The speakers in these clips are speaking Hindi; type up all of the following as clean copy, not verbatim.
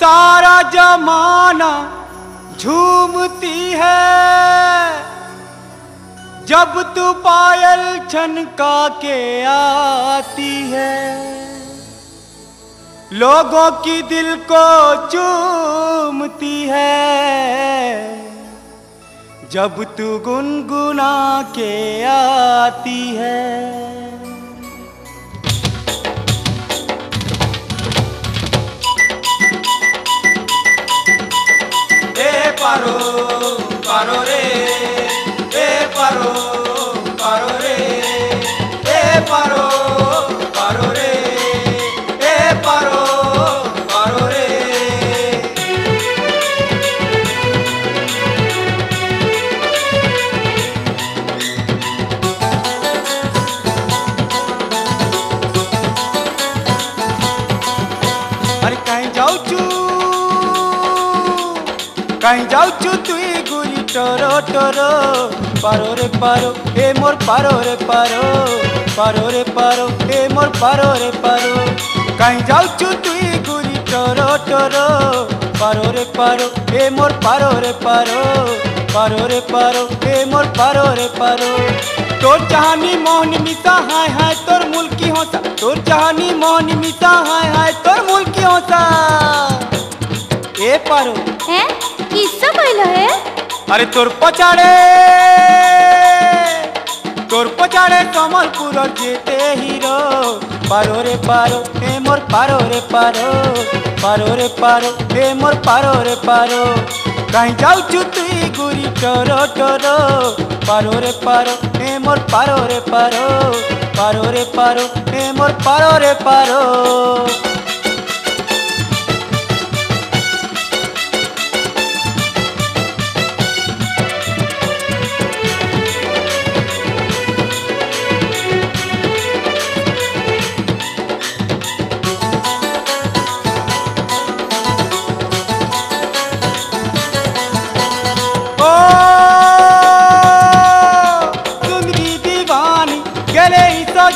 सारा जमाना झूमती है जब तू पायल छनका के आती है। लोगों की दिल को चूमती है जब तू गुनगुना के आती है। पारो पारो रे पारो पारो रे पारो पारो रे पारो पारो रे। अरे कहीं जाऊ कहीं जाऊचु तुई गुरी टोरो टोरो पारो रे पारो ए मोर पारो रे पारो पारो रे पारो ए मोर पारो रे पारो। कहीं जाऊचु तुई गुरी टोरो टोरो पारो रे पारो ए मोर पारो रे पारो पारो रे पारो ए मोर पारो रे पारो। तोर चाहनी मोहन मिसा हाय हाय तोर मुल्की होता तोर चाहनी मोहन मिसा हाय हाय तोर मुल्की होता ए पारो हैं किस्सा कहलो है। अरे तोर पचाड़े कमलपुर जेते हीरो पारो रे पारो ए मोर पारो रे पारो पारो रे पारो ए मोर पारो रे पारो। कहीं जाऊचु तुई गुरी टोरो टोरो पारो रे पारो ए मोर पारो रे पारो पारो रे पारो ए मोर पारो रे पारो।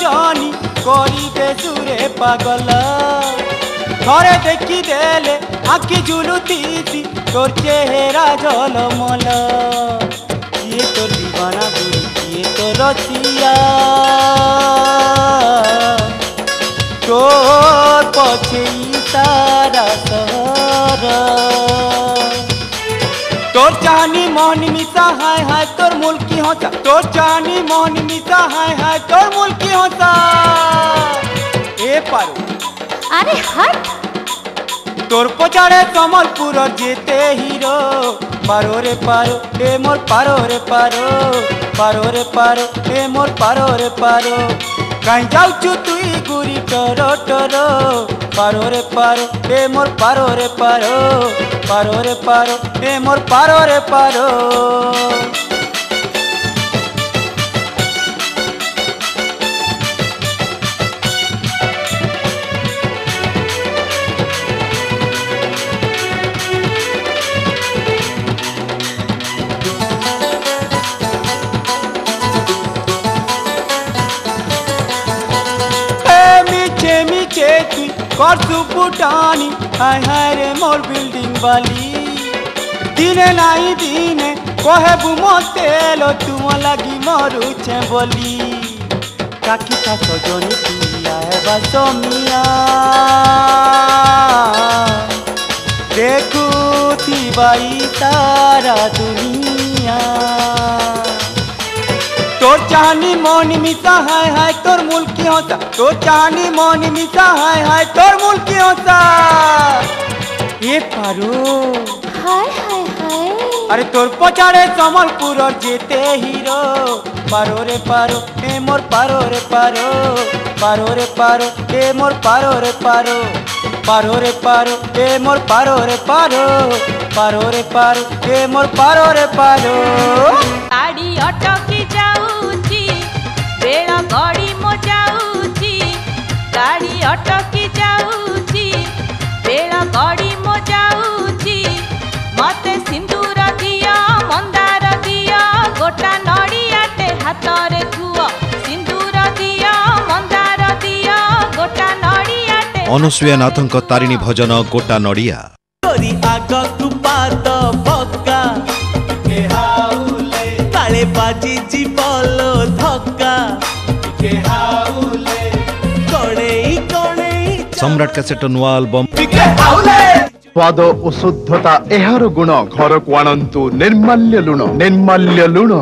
जानी कोरी बेसुरे पागल थोड़े देखी देले आखि झुलुती तोर चेहरा झलमल। ये तोर दीवाना गुरी ये तो रसिया तोर पछे सारा शहर। तोर चाहनी मोहन मिसा हाय हाय तोर मुल्की होता तोर चाहनी मोहन मिसा हाय हाय तोर मुल्की होता ए पारो। अरे हट तोर पचाड़े कमलपुर जेते हीरो पारो रे पारो ए मोर पारो रे पारो पारो रे पारो ए मोर पारो रे पारो। कहीं जाऊचु तुई गुरी टोरो टोरो पारो रे पारो ए मोर पारो रे पारो पारो रे पारो ए मोर पारो रे पारो। करसु पुटानी हाय हाय रे मोर बिल्डिंग वाली दिने नाई दिने कहबू मते लो तुम लगी मरुछे बोली। काकी का सजनी पिया है बसमिया देखू थी बाई तारा दुनिया। तोर चाहनी मोहन मिसा हाय हाय तोर मुल्की होता तोर चाहनी मोहन मिसा हाय हाय तोर मुल्की होता ये पारो हाय हाय हाय। अरे तोर पचाड़े कमलपुर जेते हीरो पारो रे पारो ए मोर पारो रे पारो पारो रे पारो ए मोर पारो रे पारो पारो रे पारो ए मोर पारो रे पारो पारो रे पारो ए मोर पारो रे पारो। गाड़ी अटकी जाऊची बेला गड़ी मो जाऊची गाड़ी अटकी जाऊची बेला गड़ी मो जाऊची मते सिंदूर दिया मंदार दिया गोटा नड़ियाटे हाथ रे थुआ सिंदूर दिया मंदार दिया गोटा नड़ियाटे। अनुसुया नाथଙ୍କ तारिणी भजन गोटा नड़िया। गोरी आगकु पाद पक्का काले बाजी जीवलो धक्का कणेई कणेई सम्राट कैसेट नुआ एल्बम स्वाद ओ शुद्धता एहार गुण घर को आणंतु निर्माल्य लुण